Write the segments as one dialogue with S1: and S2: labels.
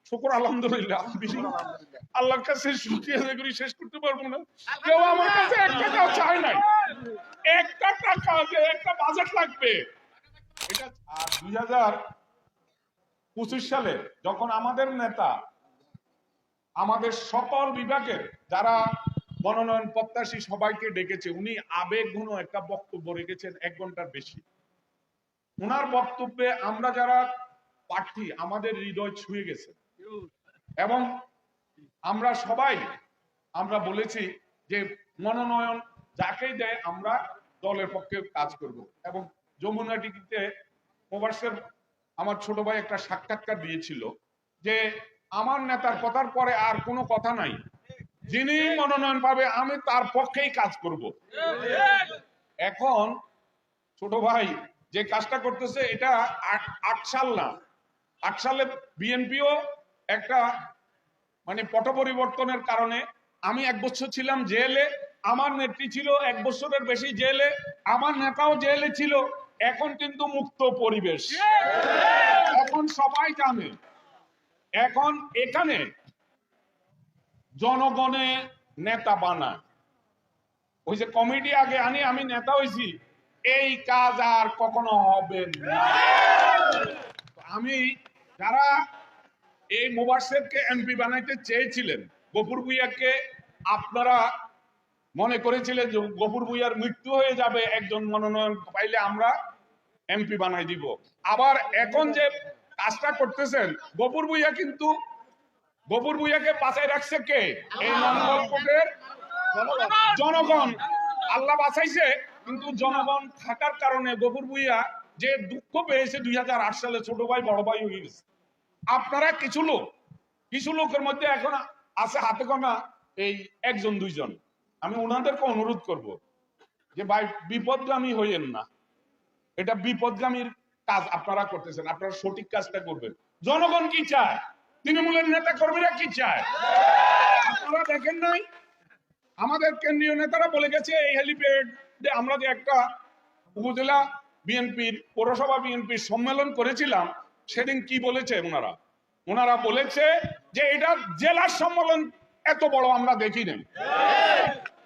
S1: শুকর আলহামদুলিল্লাহ। আল্লাহর কাছে শুকরিয়া আদায় করি, শেষ করতে পারবো না। কেউ আমার কাছে 1 টাকাও চায় নাই, 1 টাকা যে একটা বাজেট লাগবে এটা। আর 2025 সালে যখন আমাদের নেতা আমাদের সকল বিভাগের যারা মনোনয়ন প্রত্যাশী সবাইকে ডেকেছে, উনি আবেগঘন একটা বক্তব্য রেখেছেন 1 ঘন্টার বেশি। ওনার বক্তব্যে আমরা যারা প্রার্থী আমাদের হৃদয় ছুঁয়ে গেছে এবং আমরা সবাই আমরা বলেছি যে মনোনয়ন যাকেই দেয় আমরা দলের পক্ষে কাজ করব। এবং যমুনা টিভিতে মোবাশ্বের আমার ছোট ভাই একটা সাক্ষাৎকার দিয়েছিল যে আমার নেতার কথার পরে আর কোনো কথা নাই, যিনি মনোনয়ন পাবে আমি তার পক্ষেই কাজ করব। এখন ছোট ভাই যে কাজটা করতেছে এটা 8 সাল না, 8 সালে বিএনপিও একটা মানে পট পরিবর্তনের কারণে আমি 1 বছর ছিলাম জেলে, আমার নেত্রী ছিল 1 বছরের বেশি জেলে, আমার নেতাও জেলে ছিল। এখন কিন্তু মুক্ত পরিবেশ, এখন সবাই জানে। এখন এখানে জনগণে নেতা বানায়, ওই যে কমিটি আগে আনি আমি নেতা হয়েছি, এই কাজ আর কখনো হবে না। আমি যারা এই মোবাশ্বেরকে এমপি বানাইতে চেয়েছিলেন, গফুর ভুঁইয়াকে আপনারা মনে করেছিলেন যে গফুর ভুঁইয়ার মৃত্যু হয়ে যাবে একজন মনোনয়ন পাইলে আমরা এমপি বানাই দিব। আবার এখন যে কাজটা করতেছেন গফুর ভুঁইয়া, কিন্তু গফুর ভুঁইয়াকে বাঁচাই রাখছে কে? এই নাঙ্গলকোটের জনগণ। আল্লাহ বাঁচাইছে, কিন্তু জনগণ থাকার কারণে গফুর ভুঁইয়া যে দুঃখ পেয়েছে 2008 সালে ছোট ভাই বড় ভাই হয়ে গেছে। আপনারা কিছু লোকের মধ্যে এখন আছে হাতে গোনা এই 1 2 জন, আমি ওনাদেরকে অনুরোধ করব যে ভাই বিপদগামী হইয়েন না, এটা বিপদগামীর কাজ আপনারা করতেছেন, আপনারা সঠিক কাজটা করবেন। জনগণ কি চায়, তৃণমূলের নেতা কর্মীরা কি চায় আপনারা দেখেন নাই? আমাদের কেন্দ্রীয় নেতারা বলে গেছে এই হেলিপ্যাডে আমরা যে একটা উপজেলা বিএনপির পৌরসভা বিএনপির সম্মেলন করেছিলাম, সেদিন কি বলেছে ওনারা বলেছে যে এটা জেলার সম্মেলন এত বড় আমরা দেখি নাই।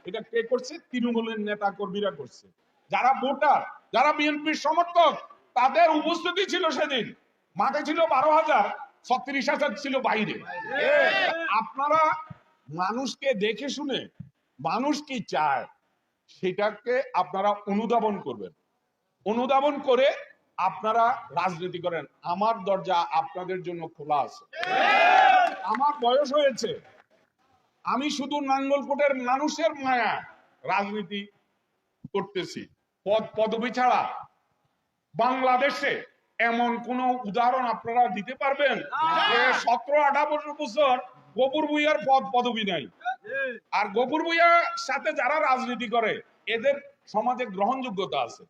S1: এটা কে করছে? তৃণমূলের নেতা কর্মীরা করছে। যারা ভোটার, যারা বিএনপির সমর্থক, তাদের উপস্থিতি ছিল সেদিন মাঠে ছিল 12,000, 36,000 ছিল বাইরে। আপনারা মানুষকে দেখে শুনে মানুষ কি চায় সেটাকে আপনারা অনুধাবন করবেন, অনুধাবন করে আপনারা রাজনীতি করেন। আমার দরজা আপনাদের জন্য খোলা আছে। আমার বয়স হয়েছে, আমি শুধু নাঙ্গলকোটের মানুষের মায়া রাজনীতি করতেছি। পদবি ছাড়া বাংলাদেশে এমন কোন উদাহরণ আপনারা দিতে পারবেন যে 17-18 বছর গফুর ভুঁইয়ার পদবি নাই? আর গফুর ভুঁইয়ার সাথে যারা রাজনীতি করে এদের সমাজে গ্রহণযোগ্যতা আছে,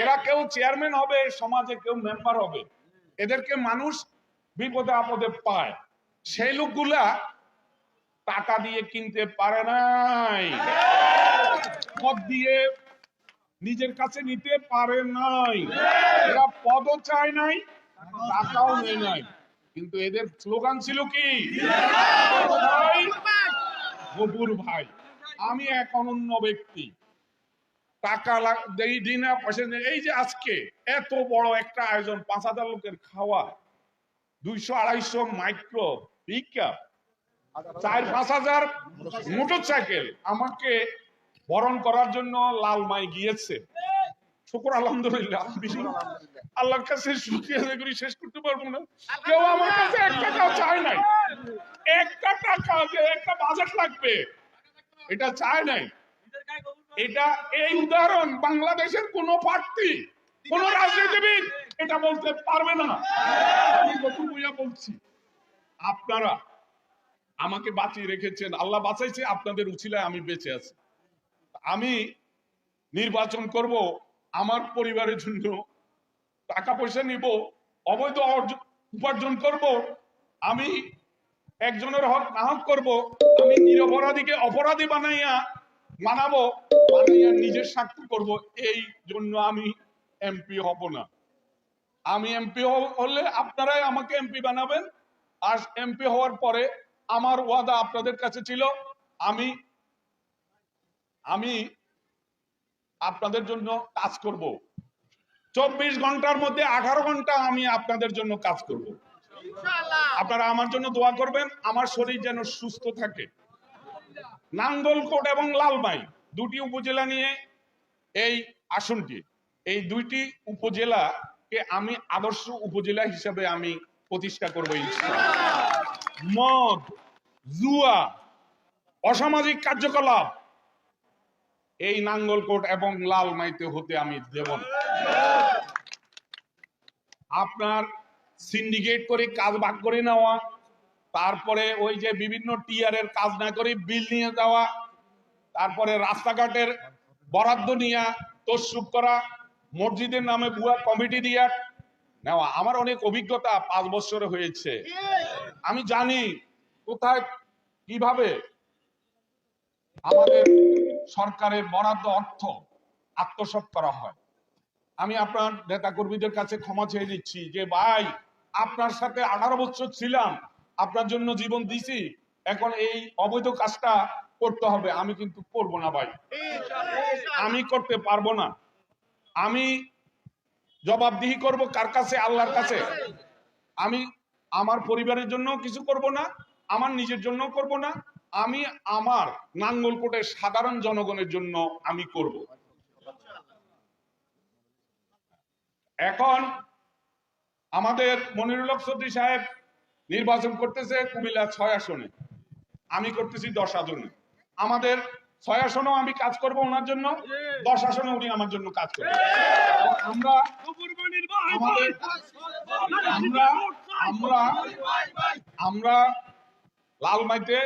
S1: এরা কেউ চেয়ারম্যান হবে সমাজে, কেউ মেম্বার হবে, এদেরকে মানুষ বিপদে আপদে পায়। সেই লোকগুলা টাকা দিয়ে কিনতে পারে নাই, পদ দিয়ে নিজের কাছে নিতে পারে নাই, এরা পদও চায় নাই, টাকাও নেয় নাই। কিন্তু এদের স্লোগান ছিল কি? গফুর ভাই। আমি এক অনন্য ব্যক্তি, টাকা দিই না, পয়সা নেই। এই যে আজকে এত বড় একটা আয়োজন, 5,000 লোকের খাওয়া, 200-250 মাইক্রো পিকআপ, 4-5,000 মোটরসাইকেল আমাকে বরণ করার জন্য লালমাই গিয়েছে। শুকর আলহামদুলিল্লাহ। আল্লাহর কাছে শুকরিয়া আদায় করি, শেষ করতে পারবো না। কেউ আমার কাছে 1 টাকাও চায় নাই, 1 টাকা যে একটা বাজেট লাগবে এটা চায় নাই। এটা এই উদাহরণ বাংলাদেশের কোন প্রার্থী, কোন রাজনীতিবিদ এটা বলতে পারবে না। আমি গফুর ভুঁইয়া বলছি, আপনারা আমাকে বাঁচিয়ে রেখেছেন, আল্লাহ বাঁচাইছে, আপনাদের উছিলায় আমি বেঁচে আছি। আমি নির্বাচন করব, আমার পরিবারের জন্য টাকা পয়সা নিব, অবৈধ উপার্জন করব, আমি একজনের হক নাহক করব, আমি নিরপরাধীকে অপরাধী বানাবো, নিজের স্বার্থ করব। এই জন্য আমি এমপি হব না। আমি এমপি হলে আপনারাই আমাকে এমপি বানাবেন, আর এমপি হওয়ার পরে আমার ওয়াদা আপনাদের কাছে ছিল, আমি আমি আপনাদের জন্য কাজ করব। 24 ঘন্টার মধ্যে 18 ঘন্টা আমি আপনাদের জন্য কাজ করব। আপনারা আমার জন্য দোয়া করবেন, আমার শরীর যেন সুস্থ থাকে। নাঙ্গলকোট এবং লালমাই দুটি উপজেলা নিয়ে এই আসনটি, এই দুইটি উপজেলাকে আমি আদর্শ উপজেলা হিসেবে আমি প্রতিষ্ঠা করবো ইনশাআল্লাহ। মদ, জুয়া, অসামাজিক কার্যকলাপ এই নাঙ্গলকোট এবং লালমাইতে হতে আমি দেব না। আপনার সিন্ডিকেট করে কাজ ভাগ করে নেওয়া, তারপরে ওই যে বিভিন্ন টিআরের কাজ না করে বিল নিয়ে যাওয়া, তারপরে রাস্তাঘাটের বরাদ্দ নিয়ে তসরুপ করা, মসজিদের নামে ভুয়া কমিটি দিয়া নেওয়া, আমার অনেক অভিজ্ঞতা 5 বছরে হয়েছে। আমি জানি কোথায় কিভাবে আমাদের সরকারের বরাদ্দ অর্থ আত্মসাৎ করা হয়। আমি আপনার নেতা কর্মীদের কাছে ক্ষমা চেয়ে নিচ্ছি যে ভাই, আপনার সাথে 18 বছর ছিলাম, আপনার জন্য জীবন দিছি, এখন এই অবৈধ কাজটা করতে হবে, আমি কিন্তু করব না ভাই, আমি করতে পারবো না। আমি জবাবদিহি করব কার কাছে? আল্লাহর কাছে। আমি আমার পরিবারের জন্য কিছু করব না, আমার নিজের জন্য করব না, আমি আমার নাঙ্গলকোটের সাধারণ জনগণের জন্য আমি করব। এখন আমাদের মনিরুল হক চৌধুরী সাহেব নির্বাচন করতেছে কুমিল্লা 6 আসনে, আমি করতেছি 10 আসনে। আমাদের 6 আসনেও আমি কাজ করব ওনার জন্য, 10 আসনে উনি আমার জন্য কাজ করবেন। আমরা আমরা আমরা লালমাইতে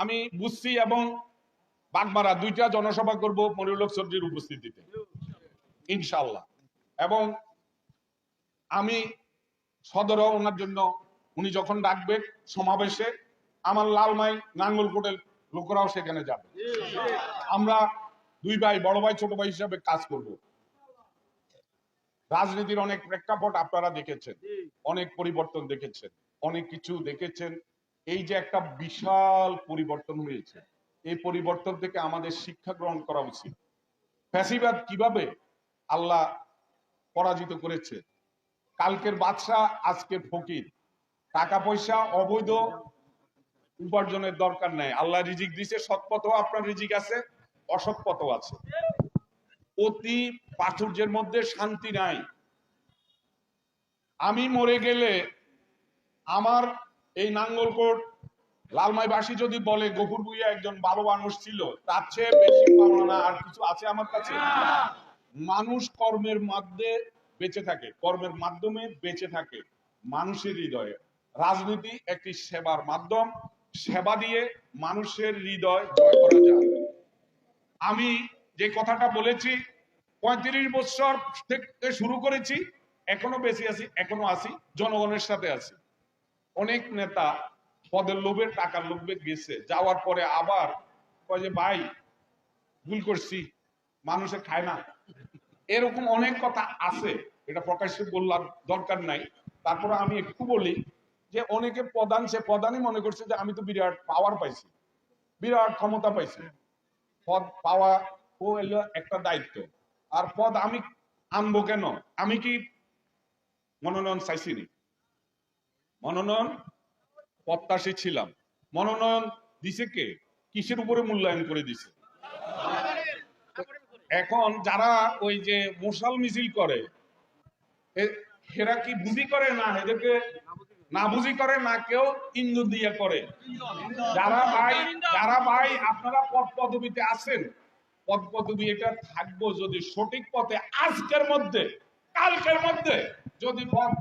S1: আমি বুঝছি এবং বাগমারা 2টা জনসভা করব মনিরুল হক চৌধুরীর উপস্থিতিতে ইনশাআল্লাহ। এবং আমি সদরও ওনার জন্য, উনি যখন ডাকবে সমাবেশে, আমার লালমাই নাঙ্গলকোটের লোকরাও সেখানে যাবে। আমরা 2 ভাই, বড় ভাই ছোট ভাই হিসাবে কাজ করব। রাজনীতির অনেক প্রেক্ষাপট আপনারা দেখেছেন, অনেক পরিবর্তন দেখেছেন, অনেক কিছু দেখেছেন। এই যে একটা বিশাল পরিবর্তন হয়েছে, এই পরিবর্তন থেকে আমাদের শিক্ষা গ্রহণ করা উচিত। ফ্যাসিবাদ কিভাবে আল্লাহ পরাজিত করেছে, কালকের বাদশা আজকের ফকির, টাকা পয়সা অবৈধ উপার্জনের দরকার নাই, আল্লাহ রিজিক দিছে, সৎ পথও আপনার রিজিক আছে, অসৎ পথও আছে। অতি প্রাচুর্যের মধ্যে শান্তি নাই। আমি মরে গেলে আমার এই নাঙ্গলকোট লালমাইবাসী যদি বলে গফুর ভুঁইয়া একজন ভালো মানুষ ছিল, তার চেয়ে বেশি পাওনা আর কিছু আছে আমার কাছে? মানুষ কর্মের মধ্যে বেঁচে থাকে, কর্মের মাধ্যমে বেঁচে থাকে মানুষের হৃদয়ে। রাজনীতি একটি সেবার মাধ্যম, সেবা দিয়ে মানুষের হৃদয় জয় করা যায়। আমি যে কথাটা বলেছি 35 বছর থেকে শুরু করেছি, এখনো বেঁচে আছি, এখনো আছি, জনগণের সাথে আছি। অনেক নেতা পদের লোভে, টাকার লোভে গেছে, যাওয়ার পরে আবার কয় যে ভাই ভুল করছি, মানুষে খায় না, এরকম অনেক কথা আছে, এটা প্রকাশ্যে বললার দরকার নাই। তারপরে আমি একটু বলি যে অনেকে প্রধান, সে প্রধানই মনে করছে যে আমি তো বিরাট পাওয়ার পাইছি, বিরাট ক্ষমতা পাইছি। পদ পাওয়া ও এলো একটা দায়িত্ব, আর পদ আমি আনবো কেন? আমি কি মনোনয়ন চাইছিনি? মনোনয়ন প্রত্যাশী ছিলাম। মনোনয়ন দিছে কে? কিসের উপরে মূল্যায়ন করে দিছে? এখন যারা ওই যে মশাল মিছিল করে, এরা কি বুঝি করে না এদেরকে না বুঝি করে, না কেউ ইন্ধন দিয়ে করে? যারা ভাই আপনারা পদ পদবিতে আছেন, পদ পদবি এটা থাকবো যদি সঠিক পথে আজকের মধ্যে কালকের মধ্যে যদি পদ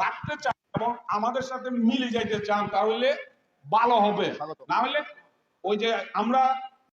S1: রাখতে চান এবং আমাদের সাথে মিলে যাইতে চান, তাহলে ভালো হবে। না হলে ওই যে আমরা